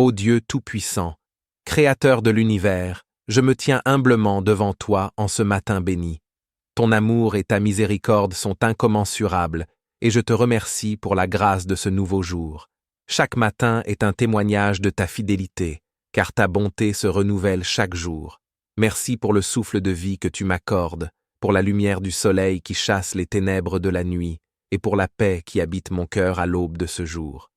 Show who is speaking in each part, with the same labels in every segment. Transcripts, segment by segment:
Speaker 1: Ô Dieu Tout-Puissant, Créateur de l'univers, je me tiens humblement devant toi en ce matin béni. Ton amour et ta miséricorde sont incommensurables, et je te remercie pour la grâce de ce nouveau jour. Chaque matin est un témoignage de ta fidélité, car ta bonté se renouvelle chaque jour. Merci pour le souffle de vie que tu m'accordes, pour la lumière du soleil qui chasse les ténèbres de la nuit, et pour la paix qui habite mon cœur à l'aube de ce jour.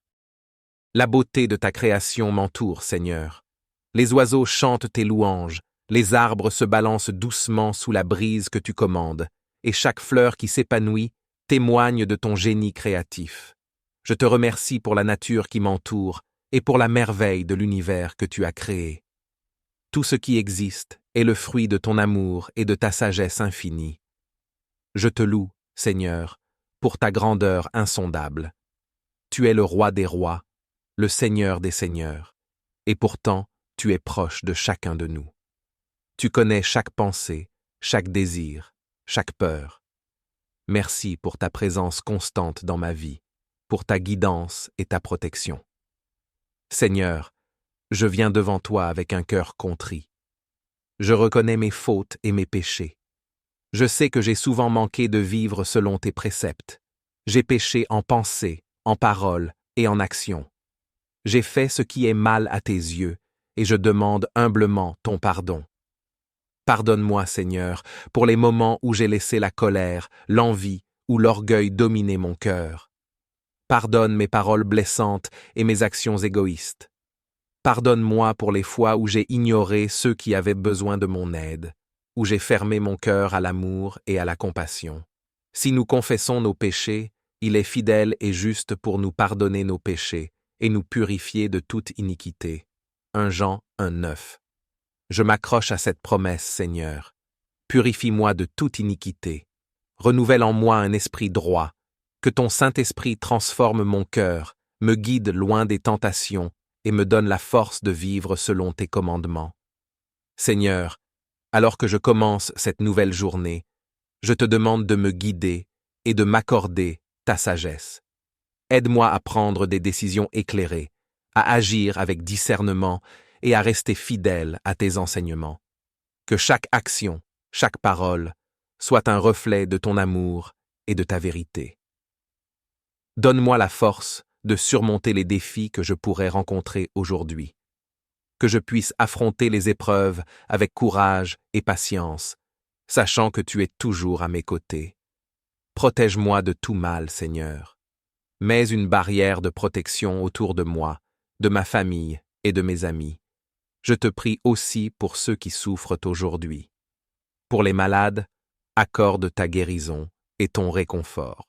Speaker 1: La beauté de ta création m'entoure, Seigneur. Les oiseaux chantent tes louanges, les arbres se balancent doucement sous la brise que tu commandes, et chaque fleur qui s'épanouit témoigne de ton génie créatif. Je te remercie pour la nature qui m'entoure et pour la merveille de l'univers que tu as créé. Tout ce qui existe est le fruit de ton amour et de ta sagesse infinie. Je te loue, Seigneur, pour ta grandeur insondable. Tu es le roi des rois, le Seigneur des seigneurs, et pourtant tu es proche de chacun de nous. Tu connais chaque pensée, chaque désir, chaque peur. Merci pour ta présence constante dans ma vie, pour ta guidance et ta protection. Seigneur, je viens devant toi avec un cœur contrit. Je reconnais mes fautes et mes péchés. Je sais que j'ai souvent manqué de vivre selon tes préceptes. J'ai péché en pensée, en parole et en action. J'ai fait ce qui est mal à tes yeux, et je demande humblement ton pardon. Pardonne-moi, Seigneur, pour les moments où j'ai laissé la colère, l'envie ou l'orgueil dominer mon cœur. Pardonne mes paroles blessantes et mes actions égoïstes. Pardonne-moi pour les fois où j'ai ignoré ceux qui avaient besoin de mon aide, où j'ai fermé mon cœur à l'amour et à la compassion. Si nous confessons nos péchés, il est fidèle et juste pour nous pardonner nos péchés et nous purifier de toute iniquité. 1 Jean 1:9. Je m'accroche à cette promesse, Seigneur. Purifie-moi de toute iniquité. Renouvelle en moi un esprit droit. Que ton Saint-Esprit transforme mon cœur, me guide loin des tentations et me donne la force de vivre selon tes commandements. Seigneur, alors que je commence cette nouvelle journée, je te demande de me guider et de m'accorder ta sagesse. Aide-moi à prendre des décisions éclairées, à agir avec discernement et à rester fidèle à tes enseignements. Que chaque action, chaque parole, soit un reflet de ton amour et de ta vérité. Donne-moi la force de surmonter les défis que je pourrais rencontrer aujourd'hui. Que je puisse affronter les épreuves avec courage et patience, sachant que tu es toujours à mes côtés. Protège-moi de tout mal, Seigneur. Mets une barrière de protection autour de moi, de ma famille et de mes amis. Je te prie aussi pour ceux qui souffrent aujourd'hui. Pour les malades, accorde ta guérison et ton réconfort.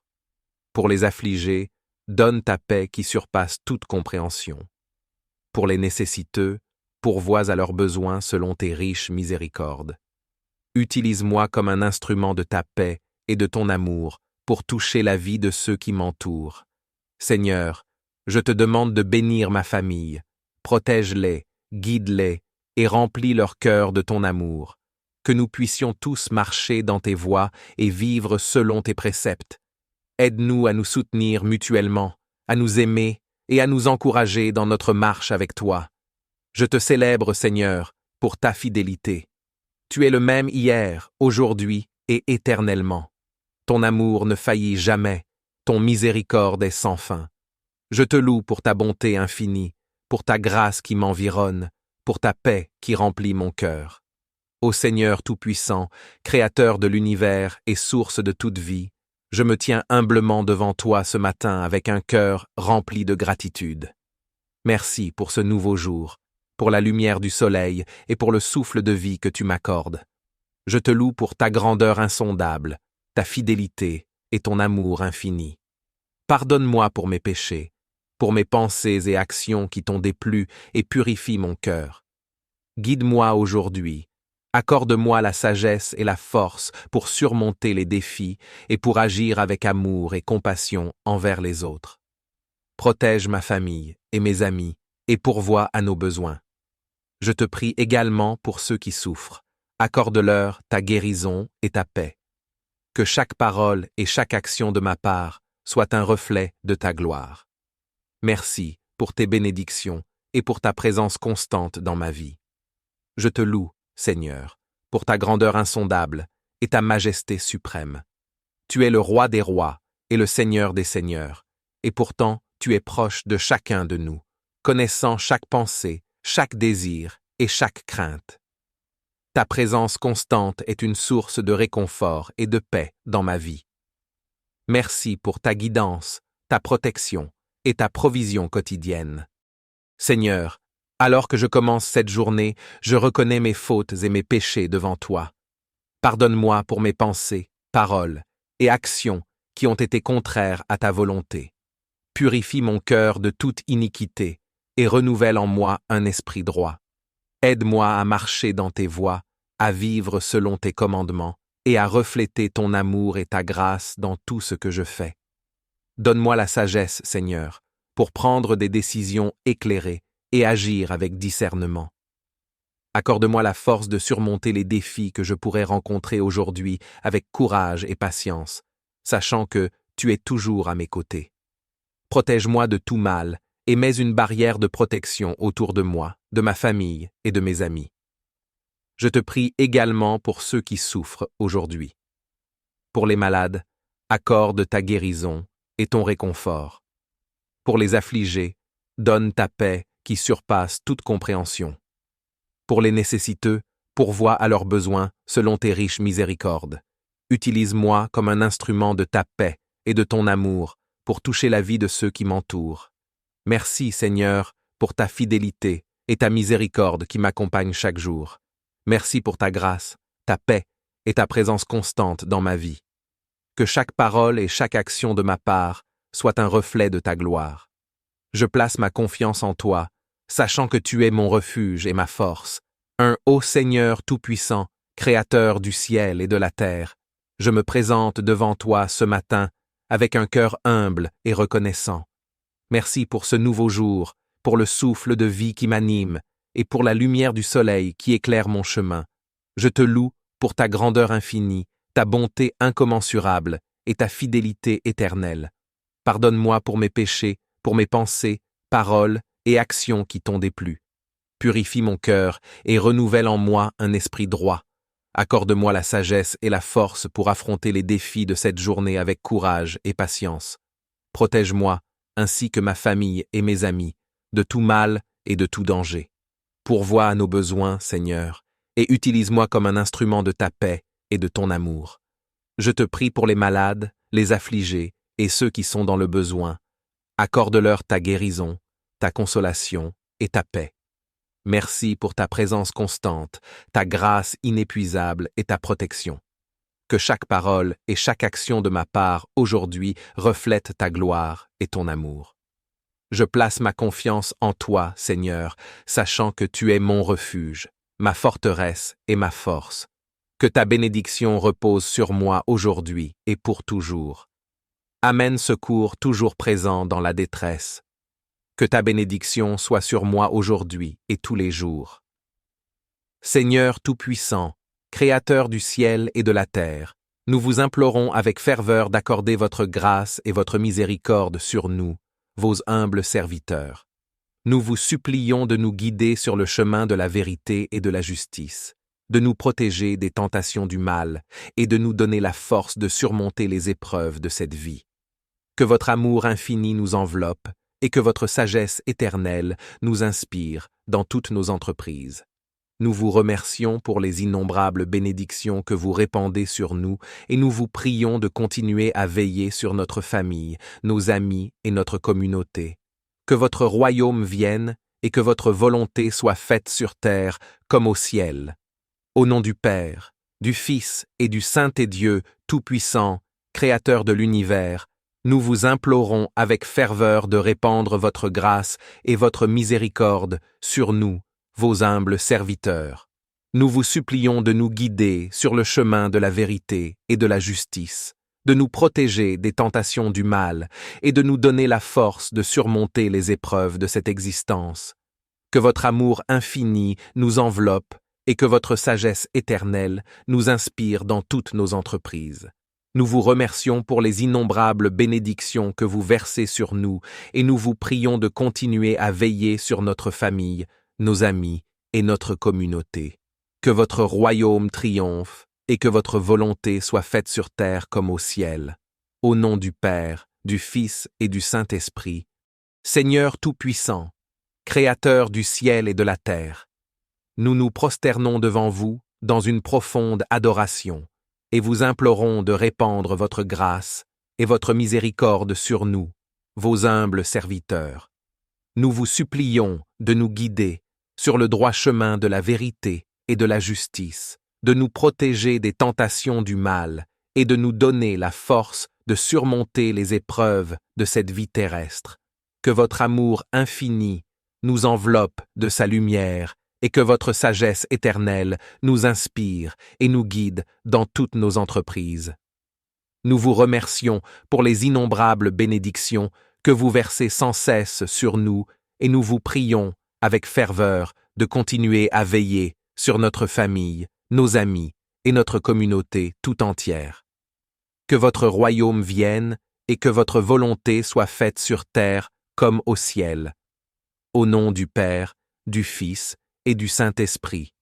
Speaker 1: Pour les affligés, donne ta paix qui surpasse toute compréhension. Pour les nécessiteux, pourvois à leurs besoins selon tes riches miséricordes. Utilise-moi comme un instrument de ta paix et de ton amour pour toucher la vie de ceux qui m'entourent. Seigneur, je te demande de bénir ma famille. Protège-les, guide-les et remplis leur cœur de ton amour. Que nous puissions tous marcher dans tes voies et vivre selon tes préceptes. Aide-nous à nous soutenir mutuellement, à nous aimer et à nous encourager dans notre marche avec toi. Je te célèbre, Seigneur, pour ta fidélité. Tu es le même hier, aujourd'hui et éternellement. Ton amour ne faillit jamais, ton miséricorde est sans fin. Je te loue pour ta bonté infinie, pour ta grâce qui m'environne, pour ta paix qui remplit mon cœur. Ô Seigneur Tout-Puissant, Créateur de l'univers et source de toute vie, je me tiens humblement devant toi ce matin avec un cœur rempli de gratitude. Merci pour ce nouveau jour, pour la lumière du soleil et pour le souffle de vie que tu m'accordes. Je te loue pour ta grandeur insondable, ta fidélité et ton amour infini. Pardonne-moi pour mes péchés, pour mes pensées et actions qui t'ont déplu et purifie mon cœur. Guide-moi aujourd'hui. Accorde-moi la sagesse et la force pour surmonter les défis et pour agir avec amour et compassion envers les autres. Protège ma famille et mes amis et pourvois à nos besoins. Je te prie également pour ceux qui souffrent. Accorde-leur ta guérison et ta paix. Que chaque parole et chaque action de ma part soit un reflet de ta gloire. Merci pour tes bénédictions et pour ta présence constante dans ma vie. Je te loue, Seigneur, pour ta grandeur insondable et ta majesté suprême. Tu es le roi des rois et le Seigneur des seigneurs, et pourtant tu es proche de chacun de nous, connaissant chaque pensée, chaque désir et chaque crainte. Ta présence constante est une source de réconfort et de paix dans ma vie. Merci pour ta guidance, ta protection et ta provision quotidienne. Seigneur, alors que je commence cette journée, je reconnais mes fautes et mes péchés devant toi. Pardonne-moi pour mes pensées, paroles et actions qui ont été contraires à ta volonté. Purifie mon cœur de toute iniquité et renouvelle en moi un esprit droit. Aide-moi à marcher dans tes voies, à vivre selon tes commandements et à refléter ton amour et ta grâce dans tout ce que je fais. Donne-moi la sagesse, Seigneur, pour prendre des décisions éclairées et agir avec discernement. Accorde-moi la force de surmonter les défis que je pourrais rencontrer aujourd'hui avec courage et patience, sachant que tu es toujours à mes côtés. Protège-moi de tout mal et mets une barrière de protection autour de moi, de ma famille et de mes amis. Je te prie également pour ceux qui souffrent aujourd'hui. Pour les malades, accorde ta guérison et ton réconfort. Pour les affligés, donne ta paix qui surpasse toute compréhension. Pour les nécessiteux, pourvois à leurs besoins selon tes riches miséricordes. Utilise-moi comme un instrument de ta paix et de ton amour pour toucher la vie de ceux qui m'entourent. Merci, Seigneur, pour ta fidélité et ta miséricorde qui m'accompagnent chaque jour. Merci pour ta grâce, ta paix et ta présence constante dans ma vie. Que chaque parole et chaque action de ma part soit un reflet de ta gloire. Je place ma confiance en toi, sachant que tu es mon refuge et ma force, un ô Seigneur tout-puissant, créateur du ciel et de la terre. Je me présente devant toi ce matin avec un cœur humble et reconnaissant. Merci pour ce nouveau jour, pour le souffle de vie qui m'anime et pour la lumière du soleil qui éclaire mon chemin. Je te loue pour ta grandeur infinie, ta bonté incommensurable et ta fidélité éternelle. Pardonne-moi pour mes péchés, pour mes pensées, paroles et actions qui t'ont déplu. Purifie mon cœur et renouvelle en moi un esprit droit. Accorde-moi la sagesse et la force pour affronter les défis de cette journée avec courage et patience. Protège-moi, ainsi que ma famille et mes amis, de tout mal et de tout danger. Pourvois à nos besoins, Seigneur, et utilise-moi comme un instrument de ta paix et de ton amour. Je te prie pour les malades, les affligés et ceux qui sont dans le besoin. Accorde-leur ta guérison, ta consolation et ta paix. Merci pour ta présence constante, ta grâce inépuisable et ta protection. Que chaque parole et chaque action de ma part aujourd'hui reflète ta gloire et ton amour. Je place ma confiance en toi, Seigneur, sachant que tu es mon refuge, ma forteresse et ma force. Que ta bénédiction repose sur moi aujourd'hui et pour toujours. Amène secours toujours présent dans la détresse. Que ta bénédiction soit sur moi aujourd'hui et tous les jours. Seigneur Tout-Puissant, Créateur du ciel et de la terre, nous vous implorons avec ferveur d'accorder votre grâce et votre miséricorde sur nous, vos humbles serviteurs. Nous vous supplions de nous guider sur le chemin de la vérité et de la justice, de nous protéger des tentations du mal et de nous donner la force de surmonter les épreuves de cette vie. Que votre amour infini nous enveloppe et que votre sagesse éternelle nous inspire dans toutes nos entreprises. Nous vous remercions pour les innombrables bénédictions que vous répandez sur nous et nous vous prions de continuer à veiller sur notre famille, nos amis et notre communauté. Que votre royaume vienne et que votre volonté soit faite sur terre comme au ciel. Au nom du Père, du Fils et du Saint-Dieu Tout-Puissant, Créateur de l'univers, nous vous implorons avec ferveur de répandre votre grâce et votre miséricorde sur nous, vos humbles serviteurs. Nous vous supplions de nous guider sur le chemin de la vérité et de la justice, de nous protéger des tentations du mal et de nous donner la force de surmonter les épreuves de cette existence. Que votre amour infini nous enveloppe et que votre sagesse éternelle nous inspire dans toutes nos entreprises. Nous vous remercions pour les innombrables bénédictions que vous versez sur nous et nous vous prions de continuer à veiller sur notre famille, nos amis et notre communauté. Que votre royaume triomphe et que votre volonté soit faite sur terre comme au ciel. Au nom du Père, du Fils et du Saint-Esprit. Seigneur Tout-Puissant, Créateur du ciel et de la terre, nous nous prosternons devant vous dans une profonde adoration et vous implorons de répandre votre grâce et votre miséricorde sur nous, vos humbles serviteurs. Nous vous supplions de nous guider sur le droit chemin de la vérité et de la justice, de nous protéger des tentations du mal et de nous donner la force de surmonter les épreuves de cette vie terrestre. Que votre amour infini nous enveloppe de sa lumière et que votre sagesse éternelle nous inspire et nous guide dans toutes nos entreprises. Nous vous remercions pour les innombrables bénédictions que vous versez sans cesse sur nous et nous vous prions avec ferveur de continuer à veiller sur notre famille, nos amis et notre communauté tout entière. Que votre royaume vienne et que votre volonté soit faite sur terre comme au ciel. Au nom du Père, du Fils et du Saint-Esprit.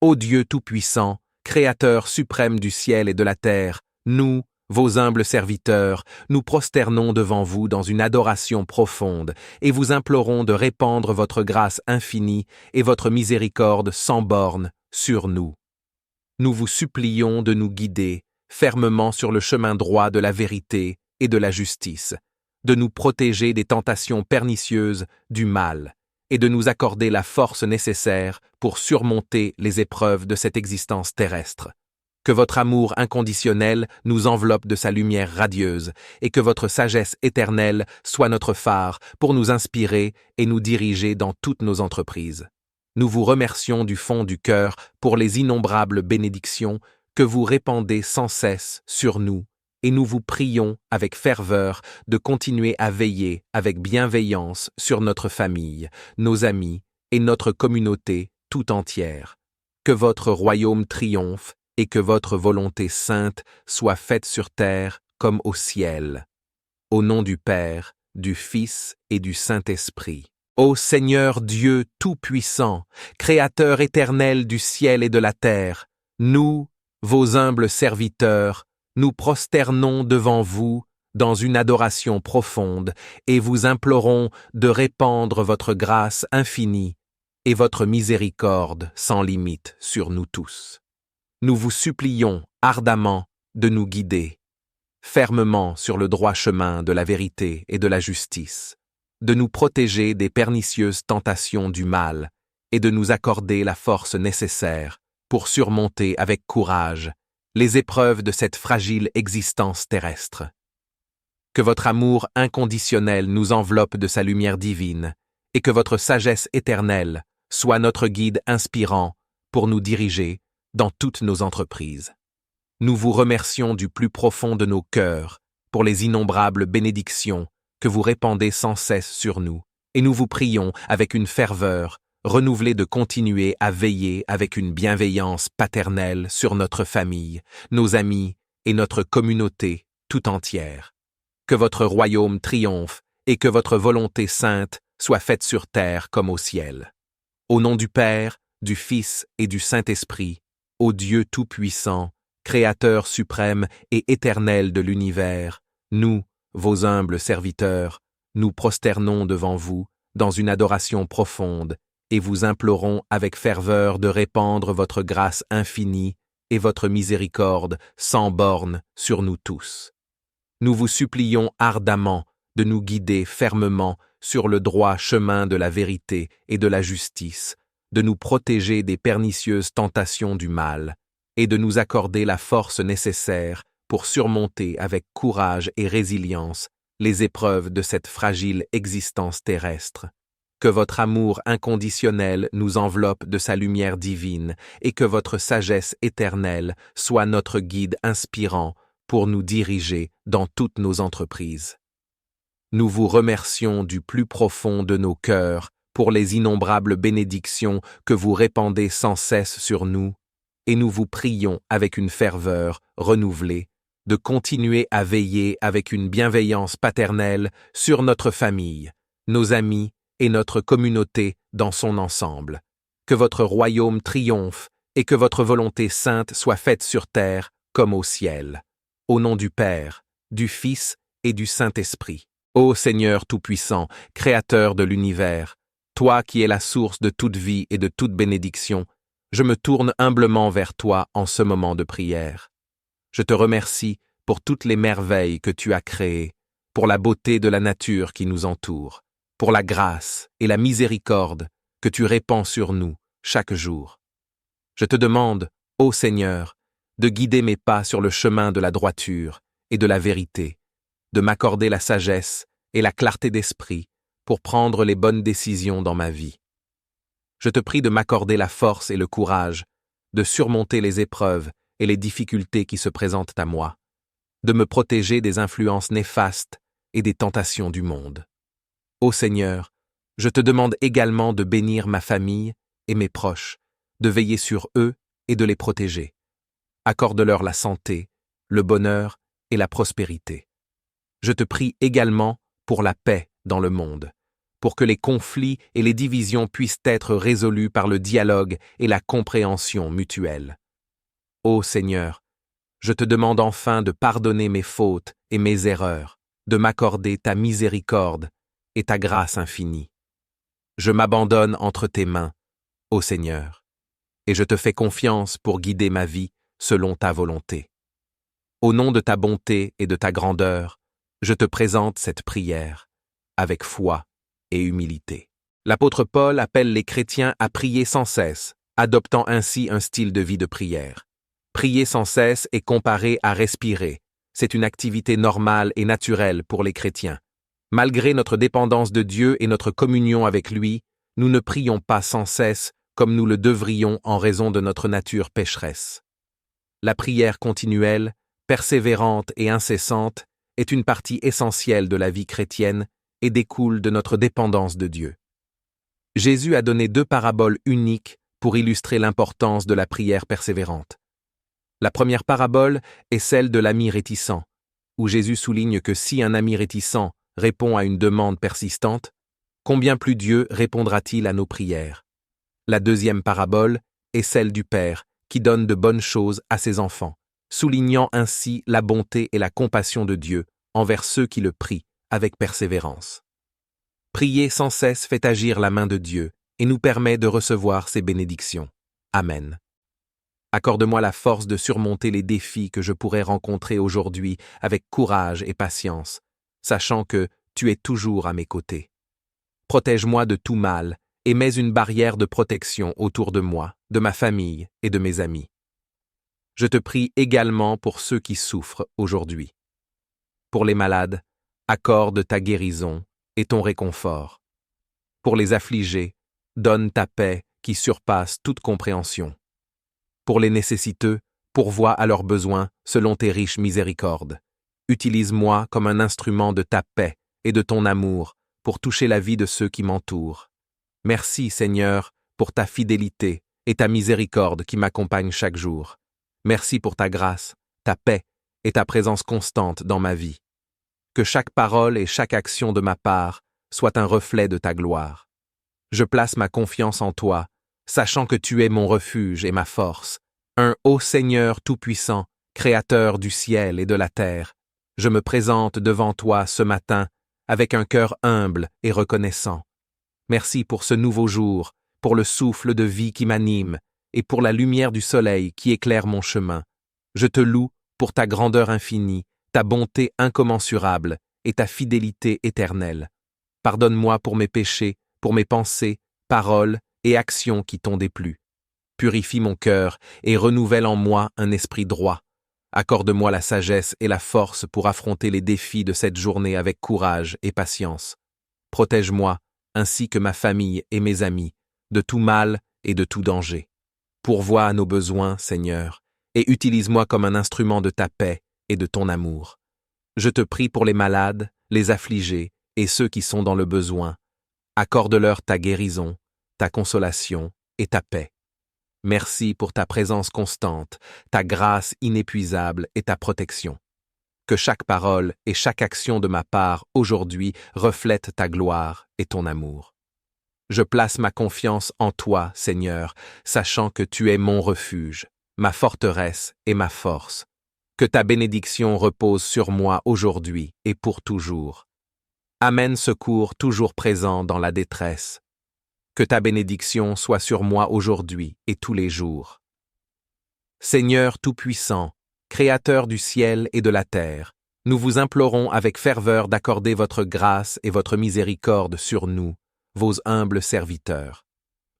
Speaker 1: Ô Dieu Tout-Puissant, Créateur suprême du ciel et de la terre, nous, vos humbles serviteurs, nous prosternons devant vous dans une adoration profonde et vous implorons de répandre votre grâce infinie et votre miséricorde sans bornes sur nous. Nous vous supplions de nous guider fermement sur le chemin droit de la vérité et de la justice, de nous protéger des tentations pernicieuses du mal et de nous accorder la force nécessaire pour surmonter les épreuves de cette existence terrestre. Que votre amour inconditionnel nous enveloppe de sa lumière radieuse et que votre sagesse éternelle soit notre phare pour nous inspirer et nous diriger dans toutes nos entreprises. Nous vous remercions du fond du cœur pour les innombrables bénédictions que vous répandez sans cesse sur nous et nous vous prions avec ferveur de continuer à veiller avec bienveillance sur notre famille, nos amis et notre communauté tout entière. Que votre royaume triomphe et que votre volonté sainte soit faite sur terre comme au ciel. Au nom du Père, du Fils et du Saint-Esprit. Ô Seigneur Dieu Tout-Puissant, Créateur éternel du ciel et de la terre, nous, vos humbles serviteurs, nous prosternons devant vous dans une adoration profonde et vous implorons de répandre votre grâce infinie et votre miséricorde sans limite sur nous tous. Nous vous supplions ardemment de nous guider fermement sur le droit chemin de la vérité et de la justice, de nous protéger des pernicieuses tentations du mal et de nous accorder la force nécessaire pour surmonter avec courage les épreuves de cette fragile existence terrestre. Que votre amour inconditionnel nous enveloppe de sa lumière divine et que votre sagesse éternelle soit notre guide inspirant pour nous diriger dans toutes nos entreprises. Nous vous remercions du plus profond de nos cœurs pour les innombrables bénédictions que vous répandez sans cesse sur nous, et nous vous prions avec une ferveur renouvelée de continuer à veiller avec une bienveillance paternelle sur notre famille, nos amis et notre communauté tout entière. Que votre royaume triomphe et que votre volonté sainte soit faite sur terre comme au ciel. Au nom du Père, du Fils et du Saint-Esprit, ô Dieu Tout-Puissant, Créateur suprême et éternel de l'univers, nous, vos humbles serviteurs, nous prosternons devant vous dans une adoration profonde et vous implorons avec ferveur de répandre votre grâce infinie et votre miséricorde sans bornes sur nous tous. Nous vous supplions ardemment de nous guider fermement sur le droit chemin de la vérité et de la justice, de nous protéger des pernicieuses tentations du mal, et de nous accorder la force nécessaire pour surmonter avec courage et résilience les épreuves de cette fragile existence terrestre. Que votre amour inconditionnel nous enveloppe de sa lumière divine et que votre sagesse éternelle soit notre guide inspirant pour nous diriger dans toutes nos entreprises. Nous vous remercions du plus profond de nos cœurs pour les innombrables bénédictions que vous répandez sans cesse sur nous, et nous vous prions avec une ferveur renouvelée de continuer à veiller avec une bienveillance paternelle sur notre famille, nos amis et notre communauté dans son ensemble. Que votre royaume triomphe et que votre volonté sainte soit faite sur terre comme au ciel. Au nom du Père, du Fils et du Saint-Esprit. Ô Seigneur Tout-Puissant, Créateur de l'univers, toi qui es la source de toute vie et de toute bénédiction, je me tourne humblement vers toi en ce moment de prière. Je te remercie pour toutes les merveilles que tu as créées, pour la beauté de la nature qui nous entoure, pour la grâce et la miséricorde que tu répands sur nous chaque jour. Je te demande, ô Seigneur, de guider mes pas sur le chemin de la droiture et de la vérité, de m'accorder la sagesse et la clarté d'esprit pour prendre les bonnes décisions dans ma vie. Je te prie de m'accorder la force et le courage de surmonter les épreuves et les difficultés qui se présentent à moi, de me protéger des influences néfastes et des tentations du monde. Ô Seigneur, je te demande également de bénir ma famille et mes proches, de veiller sur eux et de les protéger. Accorde-leur la santé, le bonheur et la prospérité. Je te prie également pour la paix dans le monde, pour que les conflits et les divisions puissent être résolus par le dialogue et la compréhension mutuelle. Ô Seigneur, je te demande enfin de pardonner mes fautes et mes erreurs, de m'accorder ta miséricorde et ta grâce infinie. Je m'abandonne entre tes mains, ô Seigneur, et je te fais confiance pour guider ma vie selon ta volonté. Au nom de ta bonté et de ta grandeur, je te présente cette prière, avec foi et humilité. L'apôtre Paul appelle les chrétiens à prier sans cesse, adoptant ainsi un style de vie de prière. Prier sans cesse est comparé à respirer. C'est une activité normale et naturelle pour les chrétiens. Malgré notre dépendance de Dieu et notre communion avec lui, nous ne prions pas sans cesse comme nous le devrions en raison de notre nature pécheresse. La prière continuelle, persévérante et incessante est une partie essentielle de la vie chrétienne et découle de notre dépendance de Dieu. Jésus a donné 2 paraboles uniques pour illustrer l'importance de la prière persévérante. La première parabole est celle de l'ami réticent, où Jésus souligne que si un ami réticent répond à une demande persistante, combien plus Dieu répondra-t-il à nos prières? La deuxième parabole est celle du Père qui donne de bonnes choses à ses enfants, soulignant ainsi la bonté et la compassion de Dieu envers ceux qui le prient avec persévérance. Prier sans cesse fait agir la main de Dieu et nous permet de recevoir ses bénédictions. Amen. Accorde-moi la force de surmonter les défis que je pourrais rencontrer aujourd'hui avec courage et patience, sachant que tu es toujours à mes côtés. Protège-moi de tout mal et mets une barrière de protection autour de moi, de ma famille et de mes amis. Je te prie également pour ceux qui souffrent aujourd'hui. Pour les malades, accorde ta guérison et ton réconfort. Pour les affligés, donne ta paix qui surpasse toute compréhension. Pour les nécessiteux, pourvois à leurs besoins selon tes riches miséricordes. Utilise-moi comme un instrument de ta paix et de ton amour pour toucher la vie de ceux qui m'entourent. Merci, Seigneur, pour ta fidélité et ta miséricorde qui m'accompagnent chaque jour. Merci pour ta grâce, ta paix et ta présence constante dans ma vie. Que chaque parole et chaque action de ma part soit un reflet de ta gloire. Je place ma confiance en toi, sachant que tu es mon refuge et ma force, un ô Seigneur tout-puissant, Créateur du ciel et de la terre. Je me présente devant toi ce matin avec un cœur humble et reconnaissant. Merci pour ce nouveau jour, pour le souffle de vie qui m'anime et pour la lumière du soleil qui éclaire mon chemin. Je te loue pour ta grandeur infinie, ta bonté incommensurable et ta fidélité éternelle. Pardonne-moi pour mes péchés, pour mes pensées, paroles et actions qui t'ont déplu. Purifie mon cœur et renouvelle en moi un esprit droit. Accorde-moi la sagesse et la force pour affronter les défis de cette journée avec courage et patience. Protège-moi, ainsi que ma famille et mes amis, de tout mal et de tout danger. Pourvois à nos besoins, Seigneur, et utilise-moi comme un instrument de ta paix et de ton amour. Je te prie pour les malades, les affligés et ceux qui sont dans le besoin. Accorde-leur ta guérison, ta consolation et ta paix. Merci pour ta présence constante, ta grâce inépuisable et ta protection. que chaque parole et chaque action de ma part aujourd'hui reflètent ta gloire et ton amour. Je place ma confiance en toi, Seigneur, sachant que tu es mon refuge, ma forteresse et ma force. Que ta bénédiction repose sur moi aujourd'hui et pour toujours. Amène secours toujours présent dans la détresse. Que ta bénédiction soit sur moi aujourd'hui et tous les jours. Seigneur Tout-Puissant, Créateur du ciel et de la terre, nous vous implorons avec ferveur d'accorder votre grâce et votre miséricorde sur nous, vos humbles serviteurs.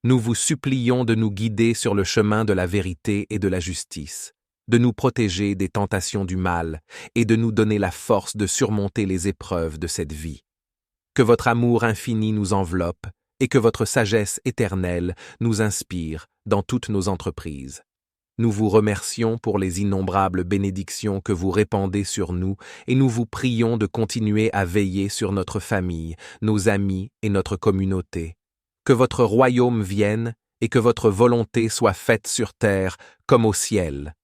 Speaker 1: Nous vous supplions de nous guider sur le chemin de la vérité et de la justice, de nous protéger des tentations du mal et de nous donner la force de surmonter les épreuves de cette vie. Que votre amour infini nous enveloppe et que votre sagesse éternelle nous inspire dans toutes nos entreprises. Nous vous remercions pour les innombrables bénédictions que vous répandez sur nous et nous vous prions de continuer à veiller sur notre famille, nos amis et notre communauté. Que votre royaume vienne et que votre volonté soit faite sur terre comme au ciel.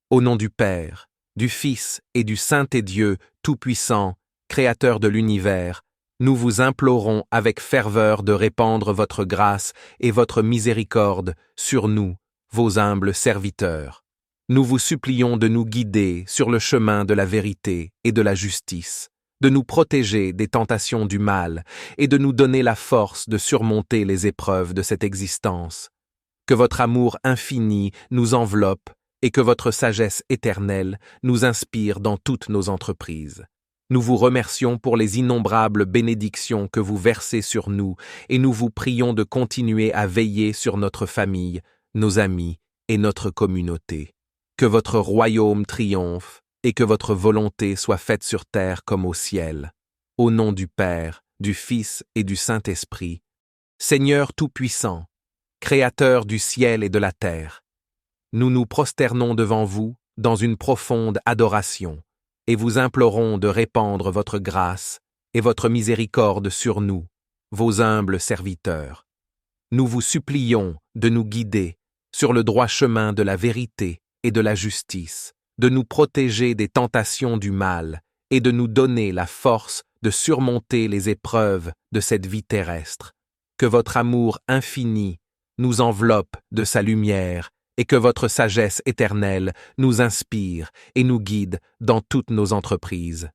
Speaker 1: Au nom du Père, du Fils et du Saint-Dieu Tout-Puissant, Créateur de l'univers, nous vous implorons avec ferveur de répandre votre grâce et votre miséricorde sur nous, vos humbles serviteurs. Nous vous supplions de nous guider sur le chemin de la vérité et de la justice, de nous protéger des tentations du mal et de nous donner la force de surmonter les épreuves de cette existence. Que votre amour infini nous enveloppe et que votre sagesse éternelle nous inspire dans toutes nos entreprises. Nous vous remercions pour les innombrables bénédictions que vous versez sur nous et nous vous prions de continuer à veiller sur notre famille, nos amis et notre communauté. Que votre royaume triomphe et que votre volonté soit faite sur terre comme au ciel. Au nom du Père, du Fils et du Saint-Esprit. Seigneur Tout-Puissant, Créateur du ciel et de la terre, nous nous prosternons devant vous dans une profonde adoration et vous implorons de répandre votre grâce et votre miséricorde sur nous, vos humbles serviteurs. Nous vous supplions de nous guider sur le droit chemin de la vérité et de la justice, de nous protéger des tentations du mal et de nous donner la force de surmonter les épreuves de cette vie terrestre. Que votre amour infini nous enveloppe de sa lumière et que votre sagesse éternelle nous inspire et nous guide dans toutes nos entreprises.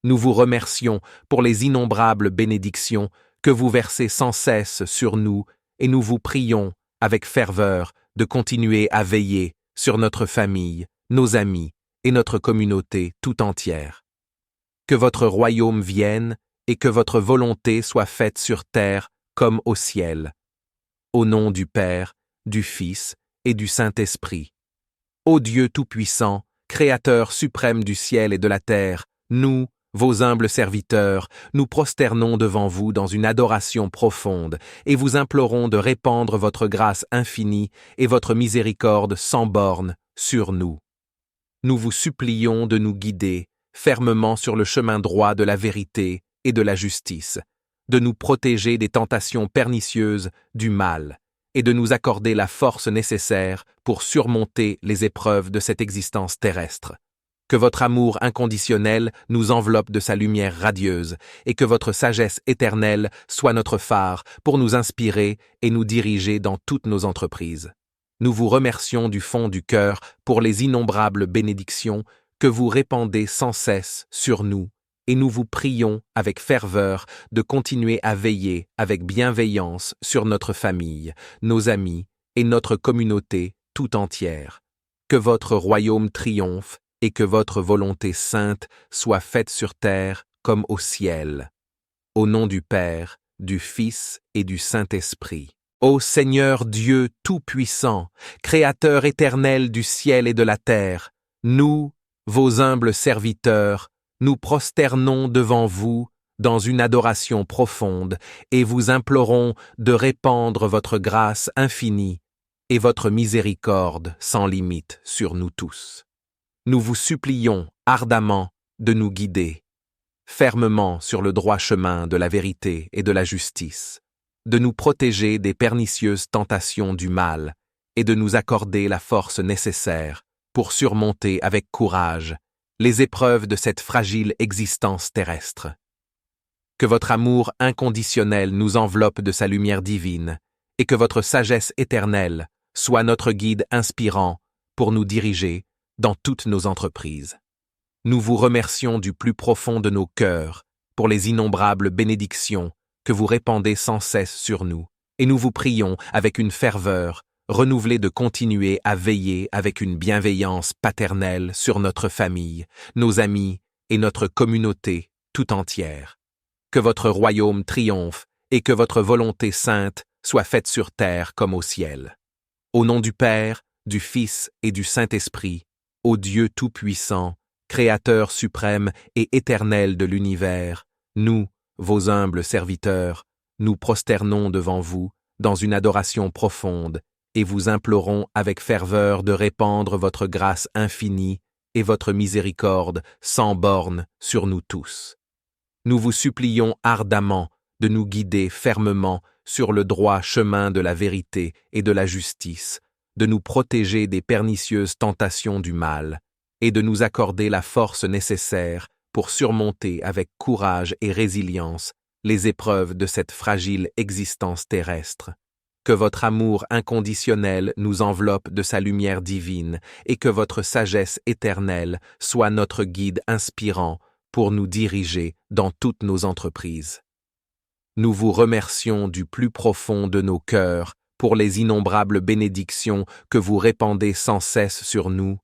Speaker 1: Nous vous remercions pour les innombrables bénédictions que vous versez sans cesse sur nous et nous vous prions avec ferveur de continuer à veiller sur notre famille, nos amis et notre communauté tout entière. Que votre royaume vienne et que votre volonté soit faite sur terre comme au ciel. Au nom du Père, du Fils et du Saint-Esprit. Ô Dieu Tout-Puissant, Créateur suprême du ciel et de la terre, nous, vos humbles serviteurs, nous prosternons devant vous dans une adoration profonde et vous implorons de répandre votre grâce infinie et votre miséricorde sans bornes sur nous. Nous vous supplions de nous guider fermement sur le chemin droit de la vérité et de la justice, de nous protéger des tentations pernicieuses du mal et de nous accorder la force nécessaire pour surmonter les épreuves de cette existence terrestre. Que votre amour inconditionnel nous enveloppe de sa lumière radieuse et que votre sagesse éternelle soit notre phare pour nous inspirer et nous diriger dans toutes nos entreprises. Nous vous remercions du fond du cœur pour les innombrables bénédictions que vous répandez sans cesse sur nous et nous vous prions avec ferveur de continuer à veiller avec bienveillance sur notre famille, nos amis et notre communauté tout entière. Que votre royaume triomphe et que votre volonté sainte soit faite sur terre comme au ciel. Au nom du Père, du Fils et du Saint-Esprit. Ô Seigneur Dieu Tout-Puissant, Créateur éternel du ciel et de la terre, nous, vos humbles serviteurs, nous prosternons devant vous dans une adoration profonde et vous implorons de répandre votre grâce infinie et votre miséricorde sans limite sur nous tous. Nous vous supplions ardemment de nous guider, fermement sur le droit chemin de la vérité et de la justice, de nous protéger des pernicieuses tentations du mal et de nous accorder la force nécessaire pour surmonter avec courage les épreuves de cette fragile existence terrestre. Que votre amour inconditionnel nous enveloppe de sa lumière divine, et que votre sagesse éternelle soit notre guide inspirant pour nous diriger dans toutes nos entreprises. Nous vous remercions du plus profond de nos cœurs pour les innombrables bénédictions que vous répandez sans cesse sur nous, et nous vous prions avec une ferveur renouvelée de continuer à veiller avec une bienveillance paternelle sur notre famille, nos amis et notre communauté tout entière. Que votre royaume triomphe et que votre volonté sainte soit faite sur terre comme au ciel. Au nom du Père, du Fils et du Saint-Esprit, ô Dieu Tout-Puissant, Créateur suprême et éternel de l'univers, nous, vos humbles serviteurs, nous prosternons devant vous dans une adoration profonde et vous implorons avec ferveur de répandre votre grâce infinie et votre miséricorde sans bornes sur nous tous. Nous vous supplions ardemment de nous guider fermement sur le droit chemin de la vérité et de la justice, de nous protéger des pernicieuses tentations du mal, et de nous accorder la force nécessaire pour surmonter avec courage et résilience les épreuves de cette fragile existence terrestre. Que votre amour inconditionnel nous enveloppe de sa lumière divine et que votre sagesse éternelle soit notre guide inspirant pour nous diriger dans toutes nos entreprises. Nous vous remercions du plus profond de nos cœurs pour les innombrables bénédictions que vous répandez sans cesse sur nous,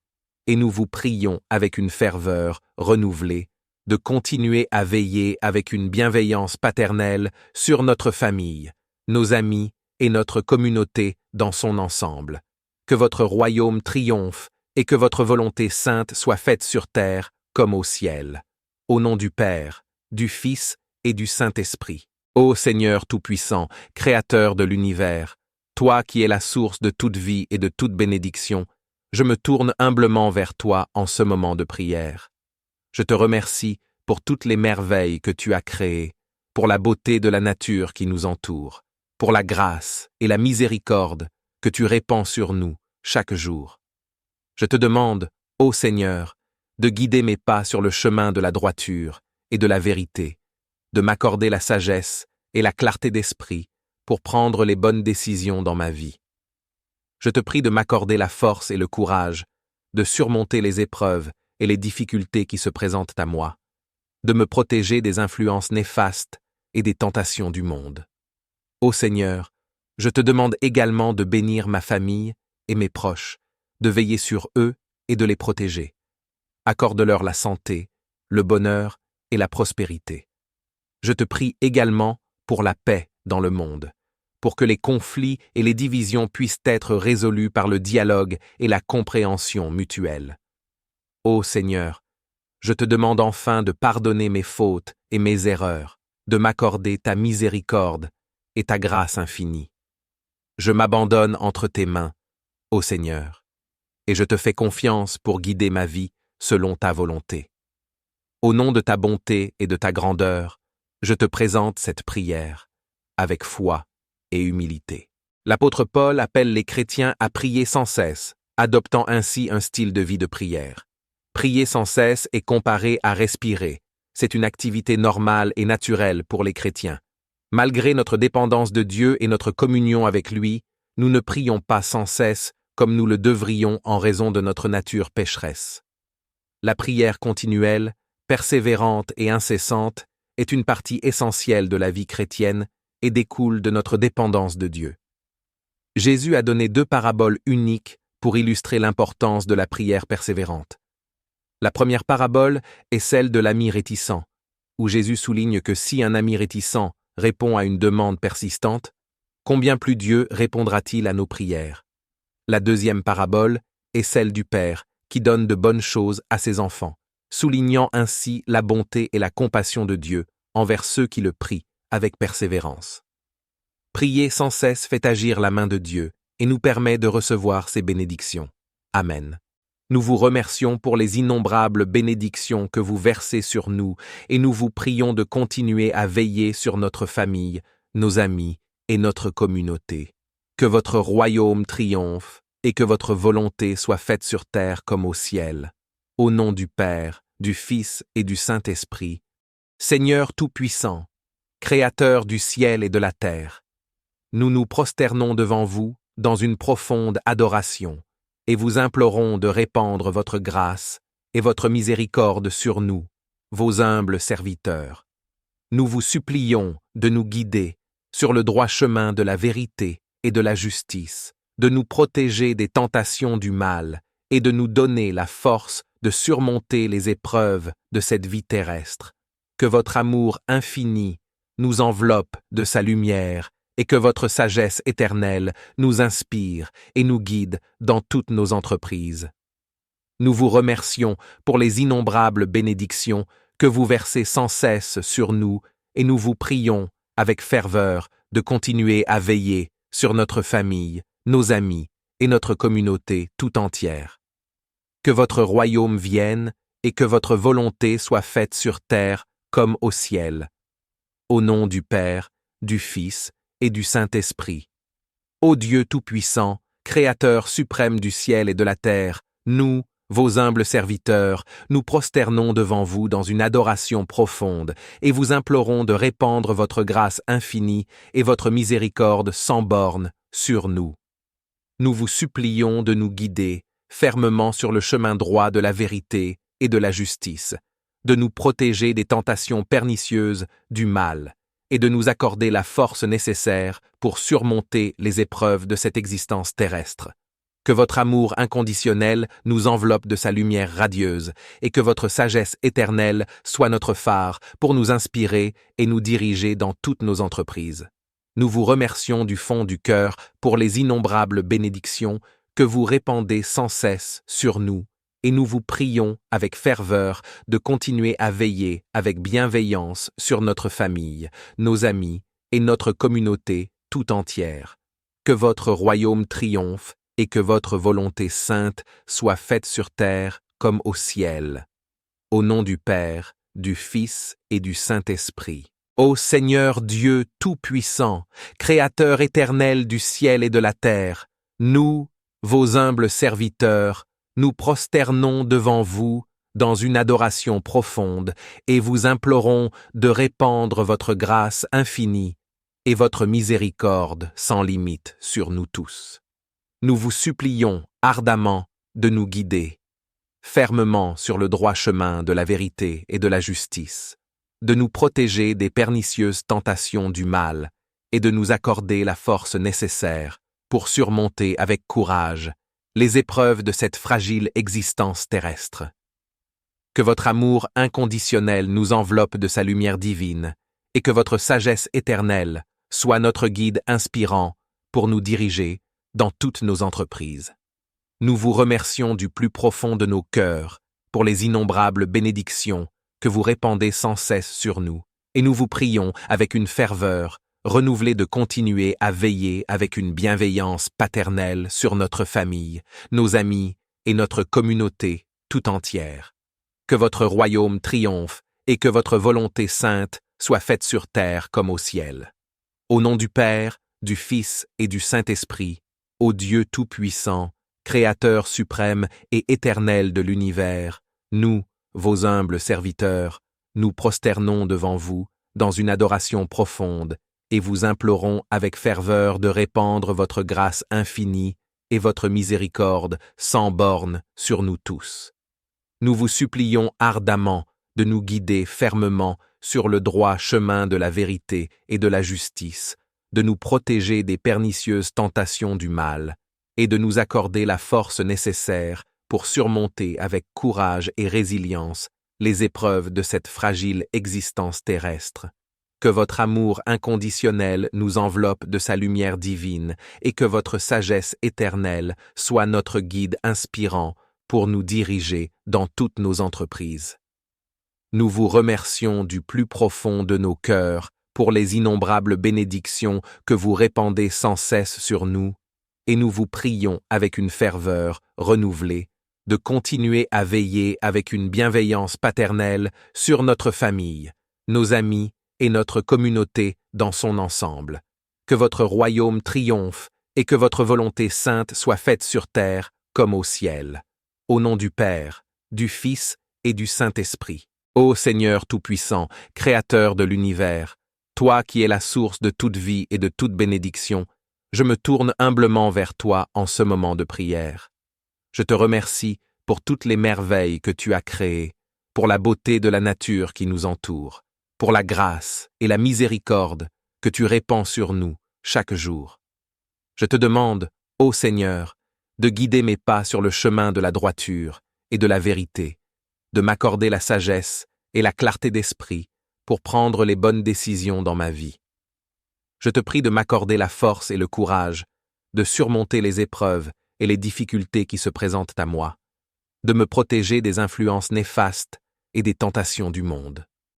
Speaker 1: et nous vous prions avec une ferveur renouvelée de continuer à veiller avec une bienveillance paternelle sur notre famille, nos amis et notre communauté dans son ensemble. Que votre royaume triomphe et que votre volonté sainte soit faite sur terre comme au ciel. Au nom du Père, du Fils et du Saint-Esprit. Ô Seigneur Tout-Puissant, Créateur de l'univers, toi qui es la source de toute vie et de toute bénédiction, je me tourne humblement vers toi en ce moment de prière. Je te remercie pour toutes les merveilles que tu as créées, pour la beauté de la nature qui nous entoure, pour la grâce et la miséricorde que tu répands sur nous chaque jour. Je te demande, ô Seigneur, de guider mes pas sur le chemin de la droiture et de la vérité, de m'accorder la sagesse et la clarté d'esprit pour prendre les bonnes décisions dans ma vie. Je te prie de m'accorder la force et le courage de surmonter les épreuves et les difficultés qui se présentent à moi, de me protéger des influences néfastes et des tentations du monde. Ô Seigneur, je te demande également de bénir ma famille et mes proches, de veiller sur eux et de les protéger. Accorde-leur la santé, le bonheur et la prospérité. Je te prie également pour la paix dans le monde, pour que les conflits et les divisions puissent être résolus par le dialogue et la compréhension mutuelle. Ô Seigneur, je te demande enfin de pardonner mes fautes et mes erreurs, de m'accorder ta miséricorde et ta grâce infinie. Je m'abandonne entre tes mains, ô Seigneur, et je te fais confiance pour guider ma vie selon ta volonté. Au nom de ta bonté et de ta grandeur, je te présente cette prière, avec foi et humilité. L'apôtre Paul appelle les chrétiens à prier sans cesse, adoptant ainsi un style de vie de prière. Prier sans cesse est comparé à respirer. C'est une activité normale et naturelle pour les chrétiens. Malgré notre dépendance de Dieu et notre communion avec lui, nous ne prions pas sans cesse comme nous le devrions en raison de notre nature pécheresse. La prière continuelle, persévérante et incessante est une partie essentielle de la vie chrétienne et découle de notre dépendance de Dieu. Jésus a donné 2 paraboles uniques pour illustrer l'importance de la prière persévérante. La première parabole est celle de l'ami réticent, où Jésus souligne que si un ami réticent répond à une demande persistante, combien plus Dieu répondra-t-il à nos prières? La deuxième parabole est celle du Père qui donne de bonnes choses à ses enfants, soulignant ainsi la bonté et la compassion de Dieu envers ceux qui le prient avec persévérance. Prier sans cesse fait agir la main de Dieu et nous permet de recevoir ses bénédictions. Amen. Nous vous remercions pour les innombrables bénédictions que vous versez sur nous et nous vous prions de continuer à veiller sur notre famille, nos amis et notre communauté. Que votre royaume triomphe et que votre volonté soit faite sur terre comme au ciel. Au nom du Père, du Fils et du Saint-Esprit. Seigneur Tout-Puissant, Créateur du ciel et de la terre, nous nous prosternons devant vous dans une profonde adoration et vous implorons de répandre votre grâce et votre miséricorde sur nous, vos humbles serviteurs. Nous vous supplions de nous guider sur le droit chemin de la vérité et de la justice, de nous protéger des tentations du mal et de nous donner la force de surmonter les épreuves de cette vie terrestre. Que votre amour infini nous enveloppe de sa lumière et que votre sagesse éternelle nous inspire et nous guide dans toutes nos entreprises. Nous vous remercions pour les innombrables bénédictions que vous versez sans cesse sur nous et nous vous prions avec ferveur de continuer à veiller sur notre famille, nos amis et notre communauté tout entière. Que votre royaume vienne et que votre volonté soit faite sur terre comme au ciel. Au nom du Père, du Fils et du Saint-Esprit. Ô Dieu Tout-Puissant, Créateur suprême du ciel et de la terre, nous, vos humbles serviteurs, nous prosternons devant vous dans une adoration profonde et vous implorons de répandre votre grâce infinie et votre miséricorde sans bornes sur nous. Nous vous supplions de nous guider fermement sur le chemin droit de la vérité et de la justice, de nous protéger des tentations pernicieuses du mal et de nous accorder la force nécessaire pour surmonter les épreuves de cette existence terrestre. Que votre amour inconditionnel nous enveloppe de sa lumière radieuse et que votre sagesse éternelle soit notre phare pour nous inspirer et nous diriger dans toutes nos entreprises. Nous vous remercions du fond du cœur pour les innombrables bénédictions que vous répandez sans cesse sur nous et nous vous prions avec ferveur de continuer à veiller avec bienveillance sur notre famille, nos amis et notre communauté tout entière. Que votre royaume triomphe et que votre volonté sainte soit faite sur terre comme au ciel. Au nom du Père, du Fils et du Saint-Esprit. Ô Seigneur Dieu Tout-Puissant, Créateur éternel du ciel et de la terre, nous, vos humbles serviteurs, nous prosternons devant vous dans une adoration profonde et vous implorons de répandre votre grâce infinie et votre miséricorde sans limite sur nous tous. Nous vous supplions ardemment de nous guider fermement sur le droit chemin de la vérité et de la justice, de nous protéger des pernicieuses tentations du mal et de nous accorder la force nécessaire pour surmonter avec courage les épreuves de cette fragile existence terrestre. Que votre amour inconditionnel nous enveloppe de sa lumière divine et que votre sagesse éternelle soit notre guide inspirant pour nous diriger dans toutes nos entreprises. Nous vous remercions du plus profond de nos cœurs pour les innombrables bénédictions que vous répandez sans cesse sur nous, et nous vous prions avec une ferveur renouvelée de continuer à veiller avec une bienveillance paternelle sur notre famille, nos amis et notre communauté tout entière. Que votre royaume triomphe et que votre volonté sainte soit faite sur terre comme au ciel. Au nom du Père, du Fils et du Saint-Esprit, ô Dieu Tout-Puissant, Créateur suprême et éternel de l'univers, nous, vos humbles serviteurs, nous prosternons devant vous dans une adoration profonde et vous implorons avec ferveur de répandre votre grâce infinie et votre miséricorde sans bornes sur nous tous. Nous vous supplions ardemment de nous guider fermement sur le droit chemin de la vérité et de la justice, de nous protéger des pernicieuses tentations du mal, et de nous accorder la force nécessaire pour surmonter avec courage et résilience les épreuves de cette fragile existence terrestre. Que votre amour inconditionnel nous enveloppe de sa lumière divine et que votre sagesse éternelle soit notre guide inspirant pour nous diriger dans toutes nos entreprises. Nous vous remercions du plus profond de nos cœurs pour les innombrables bénédictions que vous répandez sans cesse sur nous, et nous vous prions avec une ferveur renouvelée de continuer à veiller avec une bienveillance paternelle sur notre famille, nos amis et notre communauté dans son ensemble. Que votre royaume triomphe et que votre volonté sainte soit faite sur terre comme au ciel. Au nom du Père, du Fils et du Saint-Esprit. Ô Seigneur Tout-Puissant, Créateur de l'univers, toi qui es la source de toute vie et de toute bénédiction, je me tourne humblement vers toi en ce moment de prière. Je te remercie pour toutes les merveilles que tu as créées, pour la beauté de la nature qui nous entoure, pour la grâce et la miséricorde que tu répands sur nous chaque jour. Je te demande, ô Seigneur, de guider mes pas sur le chemin de la droiture et de la vérité, de m'accorder la sagesse et la clarté d'esprit pour prendre les bonnes décisions dans ma vie. Je te prie de m'accorder la force et le courage de surmonter les épreuves et les difficultés qui se présentent à moi, de me protéger des influences néfastes et des tentations du monde.